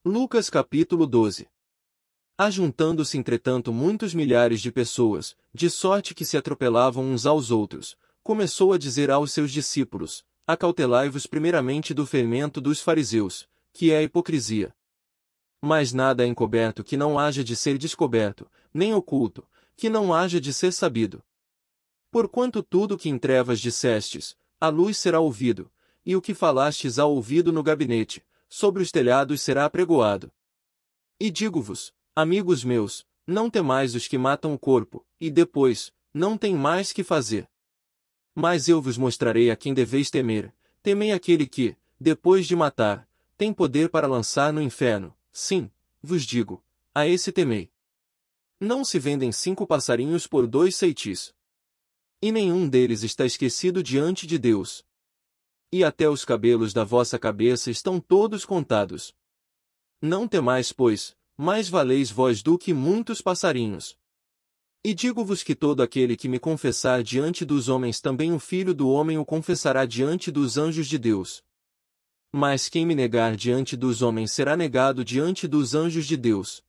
Lucas capítulo 12. Ajuntando-se entretanto muitos milhares de pessoas, de sorte que se atropelavam uns aos outros, começou a dizer aos seus discípulos: Acautelai-vos primeiramente do fermento dos fariseus, que é a hipocrisia. Mas nada é encoberto que não haja de ser descoberto, nem oculto, que não haja de ser sabido. Porquanto tudo que em trevas dissestes, à luz será ouvido, e o que falastes ao ouvido no gabinete, sobre os telhados será apregoado. E digo-vos, amigos meus, não temais os que matam o corpo, e depois, não tem mais que fazer. Mas eu vos mostrarei a quem deveis temer: temei aquele que, depois de matar, tem poder para lançar no inferno. Sim, vos digo, a esse temei. Não se vendem 5 passarinhos por 2 ceitis. E nenhum deles está esquecido diante de Deus. E até os cabelos da vossa cabeça estão todos contados. Não temais, pois, mais valeis vós do que muitos passarinhos. E digo-vos que todo aquele que me confessar diante dos homens, também o Filho do Homem o confessará diante dos anjos de Deus. Mas quem me negar diante dos homens será negado diante dos anjos de Deus.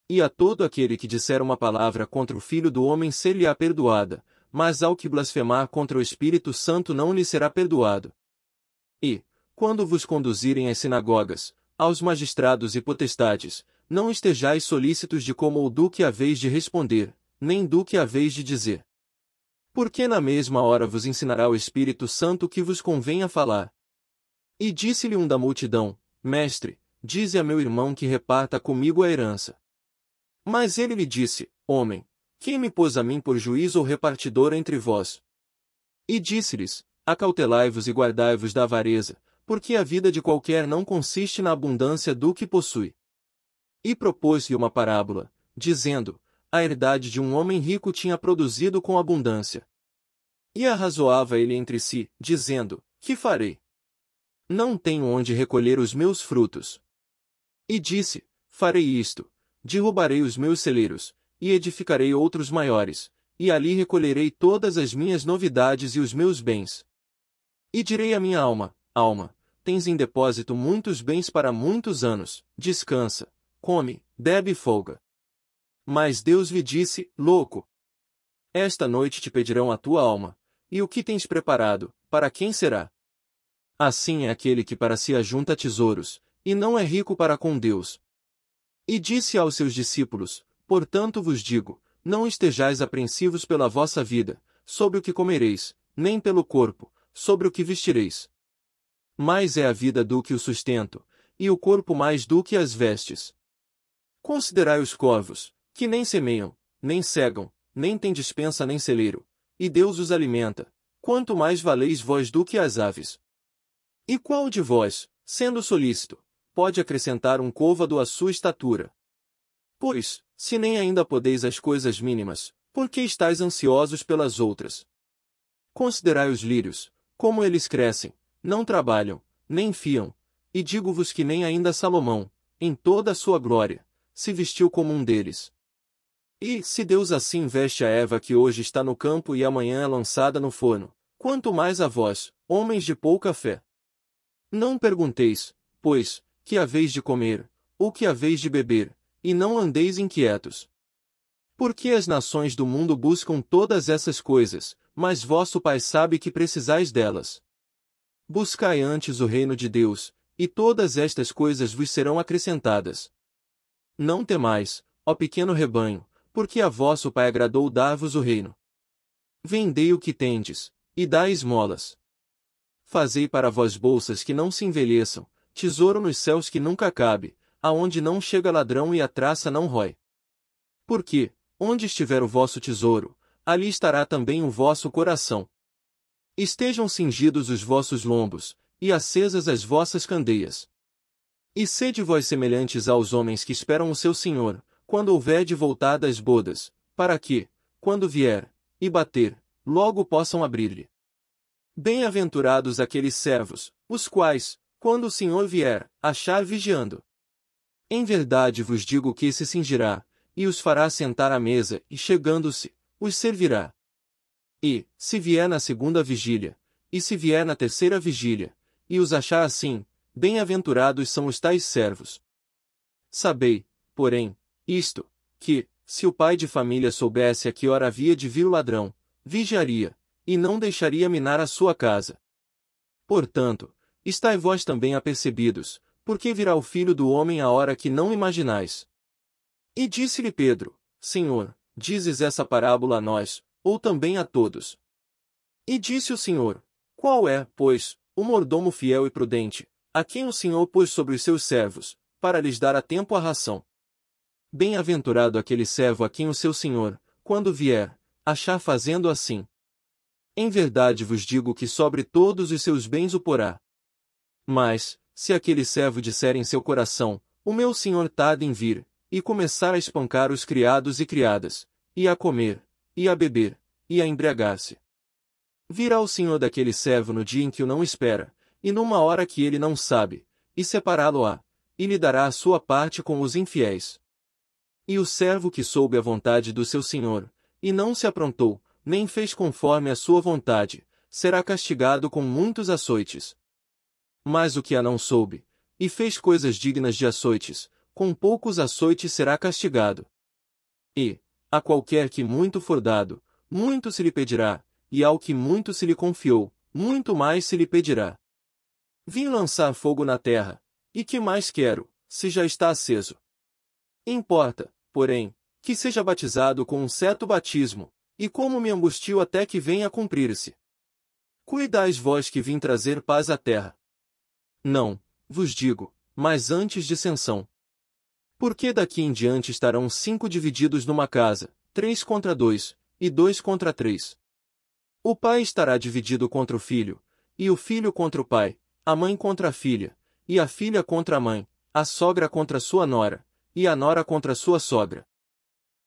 E a todo aquele que disser uma palavra contra o Filho do Homem ser-lhe-á perdoada, mas ao que blasfemar contra o Espírito Santo não lhe será perdoado. E, quando vos conduzirem às sinagogas, aos magistrados e potestades, não estejais solícitos de como ou do que haveis de responder, nem do que haveis de dizer. Porque na mesma hora vos ensinará o Espírito Santo o que vos convenha falar. E disse-lhe um da multidão: Mestre, dize a meu irmão que reparta comigo a herança. Mas ele lhe disse: Homem, quem me pôs a mim por juiz ou repartidor entre vós? E disse-lhes: Acautelai-vos e guardai-vos da avareza, porque a vida de qualquer não consiste na abundância do que possui. E propôs-lhe uma parábola, dizendo: A herdade de um homem rico tinha produzido com abundância. E arrazoava ele entre si, dizendo: Que farei? Não tenho onde recolher os meus frutos. E disse: Farei isto: derrubarei os meus celeiros, e edificarei outros maiores, e ali recolherei todas as minhas novidades e os meus bens. E direi à minha alma: Alma, tens em depósito muitos bens para muitos anos, descansa, come, bebe e folga. Mas Deus lhe disse: Louco! Esta noite te pedirão a tua alma, e o que tens preparado, para quem será? Assim é aquele que para si ajunta tesouros, e não é rico para com Deus. E disse aos seus discípulos: Portanto vos digo, não estejais apreensivos pela vossa vida, sobre o que comereis, nem pelo corpo, sobre o que vestireis. Mais é a vida do que o sustento, e o corpo mais do que as vestes. Considerai os corvos, que nem semeiam, nem cegam, nem têm despensa nem celeiro, e Deus os alimenta, quanto mais valeis vós do que as aves. E qual de vós, sendo solícito, pode acrescentar um côvado à sua estatura? Pois, se nem ainda podeis as coisas mínimas, por que estáis ansiosos pelas outras? Considerai os lírios, como eles crescem, não trabalham, nem fiam, e digo-vos que nem ainda Salomão, em toda a sua glória, se vestiu como um deles. E, se Deus assim veste a erva que hoje está no campo e amanhã é lançada no forno, quanto mais a vós, homens de pouca fé. Não pergunteis, pois, que haveis de comer, ou que haveis de beber, e não andeis inquietos. Porque as nações do mundo buscam todas essas coisas, mas vosso Pai sabe que precisais delas. Buscai antes o reino de Deus, e todas estas coisas vos serão acrescentadas. Não temais, ó pequeno rebanho, porque a vosso Pai agradou dar-vos o reino. Vendei o que tendes, e dai esmolas. Fazei para vós bolsas que não se envelheçam, tesouro nos céus que nunca acabe, aonde não chega ladrão e a traça não rói. Porque, onde estiver o vosso tesouro, ali estará também o vosso coração. Estejam cingidos os vossos lombos, e acesas as vossas candeias. E sede vós semelhantes aos homens que esperam o seu Senhor, quando houver de voltar das bodas, para que, quando vier, e bater, logo possam abrir-lhe. Bem-aventurados aqueles servos, os quais, quando o Senhor vier, achar vigiando. Em verdade vos digo que se cingirá, e os fará sentar à mesa, e chegando-se, os servirá. E, se vier na segunda vigília, e se vier na terceira vigília, e os achar assim, bem-aventurados são os tais servos. Sabei, porém, isto, que, se o pai de família soubesse a que hora havia de vir o ladrão, vigiaria, e não deixaria minar a sua casa. Portanto, estai vós também apercebidos, porque virá o Filho do Homem à hora que não imaginais. E disse-lhe Pedro: Senhor, dizes essa parábola a nós, ou também a todos? E disse o Senhor: Qual é, pois, o mordomo fiel e prudente, a quem o Senhor pôs sobre os seus servos, para lhes dar a tempo a ração? Bem-aventurado aquele servo a quem o seu senhor, quando vier, achar fazendo assim. Em verdade vos digo que sobre todos os seus bens o porá. Mas, se aquele servo disser em seu coração, o meu senhor tarda em vir, e começar a espancar os criados e criadas, e a comer, e a beber, e a embriagar-se. Virá o senhor daquele servo no dia em que o não espera, e numa hora que ele não sabe, e separá-lo-á, e lhe dará a sua parte com os infiéis. E o servo que soube a vontade do seu senhor, e não se aprontou, nem fez conforme a sua vontade, será castigado com muitos açoites. Mas o que a não soube, e fez coisas dignas de açoites, com poucos açoites será castigado. E, a qualquer que muito for dado, muito se lhe pedirá, e ao que muito se lhe confiou, muito mais se lhe pedirá. Vim lançar fogo na terra, e que mais quero, se já está aceso? Importa, porém, que seja batizado com um certo batismo, e como me angustio até que venha a cumprir-se. Cuidais vós que vim trazer paz à terra. Não, vos digo, mas antes dissensão. Porque daqui em diante estarão 5 divididos numa casa, 3 contra 2, e 2 contra 3. O pai estará dividido contra o filho, e o filho contra o pai, a mãe contra a filha, e a filha contra a mãe, a sogra contra sua nora, e a nora contra sua sogra.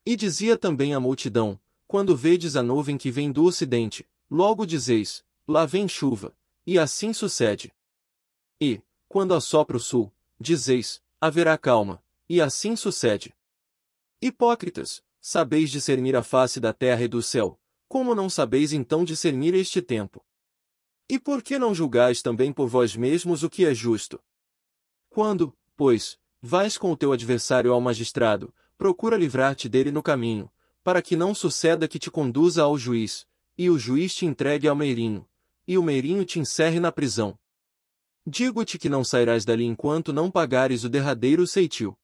E dizia também a multidão: quando vedes a nuvem que vem do ocidente, logo dizeis, lá vem chuva, e assim sucede. E, quando assopra o sul, dizeis, haverá calma, e assim sucede. Hipócritas, sabeis discernir a face da terra e do céu, como não sabeis então discernir este tempo? E por que não julgais também por vós mesmos o que é justo? Quando, pois, vais com o teu adversário ao magistrado, procura livrar-te dele no caminho, para que não suceda que te conduza ao juiz, e o juiz te entregue ao meirinho, e o meirinho te encerre na prisão. Digo-te que não sairás dali enquanto não pagares o derradeiro ceitil.